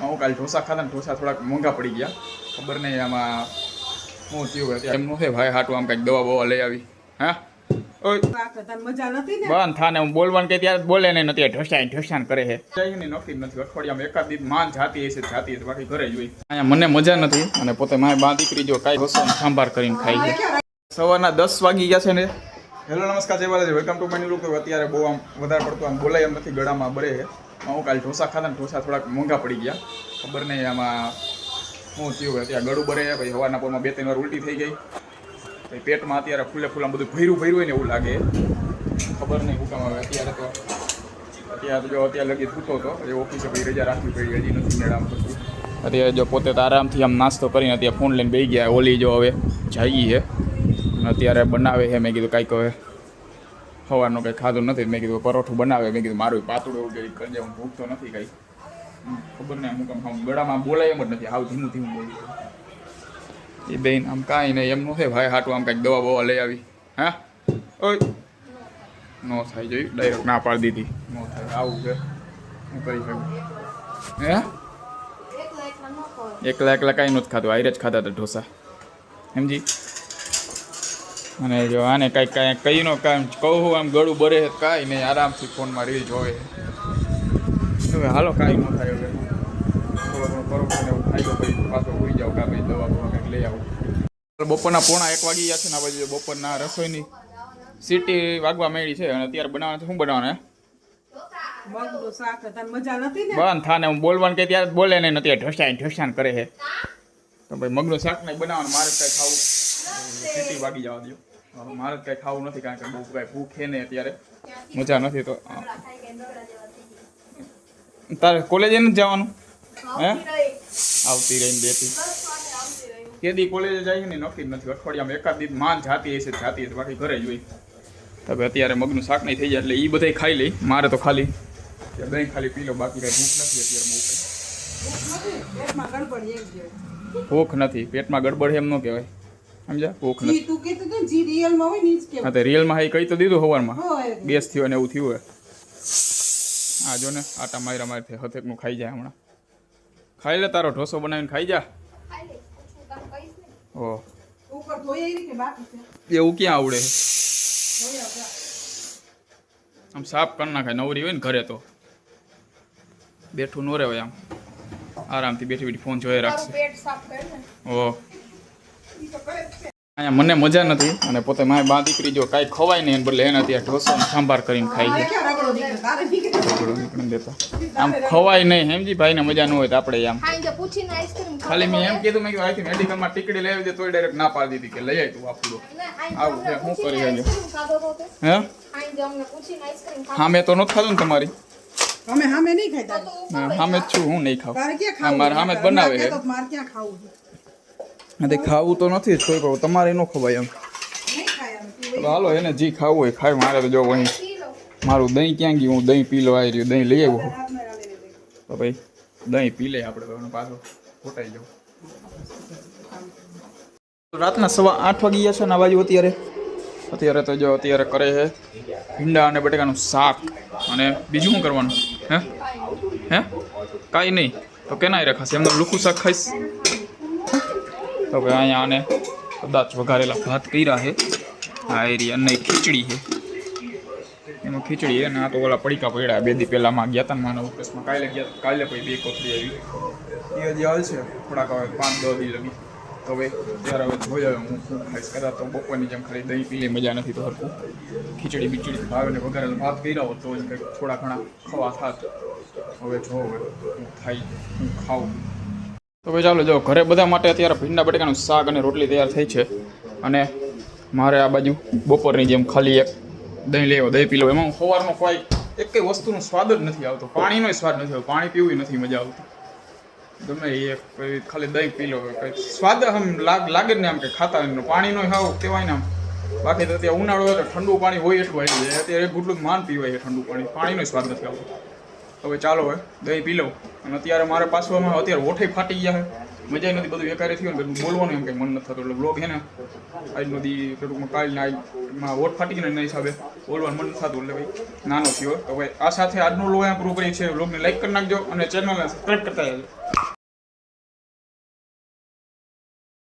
હું કાલે ઢોસા ખાતા ને ઢોસા થોડાક મોંઘા પડી ગયા. ખબર નહીં આમાં શું થયું હતું. એમનું છે ભાઈ હાટું આમ કંઈક દવા બવા લઈ આવી. હા મજા નથી ને બંધ થાને હું બોલવાનું કે ત્યારે બોલે નહીં નથી. ઢોસાન કરે છે નક્કી નથી. અઠવાડિયામાં એકાદ દી માન જાતી હશે બાકી ઘરે જ હોય. અહીંયા મને મજા નથી અને પોતે મારી બા દીકરી જો કાંઈ ઢોસો સાંભાર કરીને ખાઈ છે. સવારના 10 વાગી ગયા છે ને. હેલો નમસ્કાર જય Balaji, welcome to my new vlog. અત્યારે બહુ આમ વધારે પડતું આમ બોલાય એમ નથી, ગળામાં બળે છે. હું કાલે ઢોસા ખાતા ને ઢોસા થોડાક મોંઘા પડી ગયા. ખબર નહીં આમાં શું થયું. અત્યારે ગળું બળે છે. પછી સવારના પોરમાં 2-3 વાર ઉલટી થઈ ગઈ. પછી પેટમાં અત્યારે ફૂલે ફૂલા બધું ભર્યું હોય ને એવું લાગે. ખબર નહીં હું કામ આવે. અત્યારે જો અત્યારે લગી સૂતો હતો. પછી ઓફિસે પછી રજા રાખવી પડી. હજી નથી મેળામાં પછી. અત્યારે જો પોતે તો આરામથી આમ નાસ્તો કરીને અત્યારે ફોન લઈને બેસી ગયા. ઓલી જો હવે જાગી છે અત્યારે બનાવે છે. મેં કીધું કાંઈક હવે સવારનું કંઈ ખાધું નથી. મેં કીધું પરોઠું બનાવે. મેં કીધું મારું પાતળું એવું કંઈ કરજે. હું ભૂખ તો નથી કાંઈ. ખબર નહીં અમુક આમ ગળામાં બોલાય એમ જ નથી. હાવ ધીમું ધીમું બોલું એ બેન આમ કાંઈ નહીં એમનું છે ભાઈ હાટું આમ કંઈક દવા બવા લઈ આવી. હા ઓય નો થાય જોયું. ડાયરેક્ટ ના પાડી દીધી. નો થાય આવું છે હું કરી શકું. હે એકલા કાંઈ નહોતું ખાધું. આયરે જ ખાધા હતા ઢોસા સમજી. અને જો આને કાંઈક કહીનો કાંઈ કહું આમ ગળું બરે કાંઈ નહીં. આરામથી ફોનમાં રીલ જોવે. હવે હાલો કાંઈ ન થાય. હવે થોડો ઘણો પરોઠો ને એવું ખાઈ લો પછી પાછો ઉઈ જાવ. કાં પછી દવા બવા કંઈક લઈ આવું. બપોરના 1:30 વાગી ગયા છે ને. આ બાજુ બપોરના રસોઈની સીટી વાગવા માંડી છે. અને અત્યારે બનાવવાનું છે. શું બનાવવાનું બંધ થાને હું બોલવાનું કે ત્યારે બોલે નહીં નથી. ઢોસાન કરે છે તો ભાઈ મગનું શાક નહીં બનાવવાનું. મારે કાંઈ ખાવું સીટી વાગી જવા દો. મારે કાંઈ ખાવું નથી કારણ કે બહુ કાંઈ ભૂખ છે નહીં અત્યારે. મજા નથી તો તારે કોલેજે નથી જવાનું. હે આવતી રહીને બેથી કેદી કોલેજે જાય છે ને નક્કી નથી. અઠવાડિયામાં એકાદ દી માન જાતી હશે બાકી ઘરે જ હોય. તો અત્યારે મગનું શાક નહીં થઈ જાય એટલે એ બધા ખાઈ લઈ. મારે તો ખાલી દહીં ખાલી પી લો. બાકી કાંઈ ભૂખ નથી અત્યારે. બહુ ભૂખ નથી. પેટમાં ગડબડ એમ ન કહેવાય સમજા. ભૂખ નથી. હા તો રિયલમાં હા કહી તો દીધું સવારમાં ગેસ થયો ને એવું થયું હોય. હા જો ને આટા માર્યા મારથી હથેકનું ખાઈ જાય હમણાં. ખાઈ લે તારો ઢોસો બનાવીને ખાઈ જા. ઓહ એવું ક્યાં આવડે છે. આમ સાફ કરી નાખાય. નવરી હોય ને ઘરે તો બેઠું ન રહેવાય. આમ આરામથી બેઠી બેઠી ફોન જોઈ રાખશે. ઓહ અહીંયા મને મજા નથી અને પોતે મારી બા દીકરી જો કાંઈ ખવાય નહીં બદલે એને ત્યાં ઢોસો સાંભાર કરીને ખાઈ છે. દેતા આમ ખવાય નહીં સમજી. ભાઈને મજા ન હોય તો આપણે આમ ખાલી મેં એમ કીધું. મેં કીધું અહીંથી મેડિકલમાં ટીકડી લઈ આવી દે તોય ડાયરેક્ટ ના પાડી દીધી કે લઈ આવી તું આપણું. આવું છે શું કરી રહ્યો. હે હા મેં તો નથી ખાધું ને તમારી. અમે હામે નહીં ખાતા. હામે જ છું. હું નહીં ખાઉં. મારે હામે જ બનાવે છે. ખાવું તો નથી જ કોઈ કહું. તમારે ન ખવાય એમ. હાલો એને જી ખાવું હોય ખાય. મારે તો જો અહીં મારું દહીં ક્યાં ગયું. હું દહીં પી લો. આવી રહ્યું દહીં લઈ આવ્યો તો ભાઈ દહીં પી લે આપણે તો પાછો ખોટાઈ જાવ. રાતના 8:15 વાગી ગયા છે ને આ બાજુ. અત્યારે તો જો અત્યારે કરે છે ભીંડા અને બટેકાનું શાક. અને બીજું શું કરવાનું હે કાંઈ નહીં તો કેના રખાશે. એમને લુખું શાક ખાઈશ તો ભાઈ અહીંયા આને કદાચ વઘારેલા ભાત કર્યા છે. હા એ રહી. અને ખીચડી છે. એમાં ખીચડી છે ને આ તો ઓલા પડીકા પડ્યા 2 દી પહેલાંમાં ગયા હતા ને માનવ ઉપસમાં. કાલે પછી 2 કોથળી આવી એ હજી હાલ છે. થોડાક હવે 5-10 દી લગી તો હવે ત્યારે હવે જોઈ આવે હું શું ખાઈશ. કદાચ તો બપોરની જેમ ખાલી દહીં પી લે મજા નથી તો હરખું. ખીચડી બીચડી ભાવે ને વઘારેલા ભાત કર્યા હોત તો જ કંઈક થોડા ઘણા ખવા થાત. હવે જો હવે હું ખાઈ હું ખાવું તો ભાઈ ચાલો જો ઘરે બધા માટે અત્યારે ભીંડા બટેકાનું શાક અને રોટલી તૈયાર થઈ છે. અને મારે આ બાજુ બપોરની જેમ ખાલી એક દહીં લેવો દહીં પી લો. એમાં સવારમાં કોઈ એક કંઈ વસ્તુનો સ્વાદ જ નથી આવતો. પાણીનો સ્વાદ નથી આવતો. પાણી પીવું નથી મજા આવતી. ગમે એ ખાલી દહીં પી લો. કંઈ સ્વાદ આમ લાગે જ ને આમ કે ખાતા પાણીનો હાવ કહેવાય ને આમ. બાકી તો ત્યાં ઉનાળો હોય તો ઠંડુ પાણી હોય એટલું આવી જાય. અત્યારે એક ગુટલું માન પીવાય છે ઠંડુ પાણી. પાણીનો સ્વાદ નથી આવતો. તો હવે ચાલો હવે દહીં પી લઉં. અને અત્યારે મારે પાછું આમાં અત્યારે ઓઠે ફાટી ગયા છે. મજા નથી, બધું વેકારે થયું ને બધું બોલવાનું એમ કંઈ મન નથી થતું. એટલે બ્લોગ છે ને આજનો દી ટૂંકમાં કાલના આજમાં વોટ ફાટી ગઈ ને એના હિસાબે બોલવાનું મન નથી થતું. એટલે ભાઈ નાનો થયો. તો ભાઈ આ સાથે આજનો બ્લોગ અહીંયા પૂરો કરીએ છીએ. બ્લોગને લાઈક કરી નાખજો અને ચેનલને સબસ્ક્રાઈબ કરતા જજો.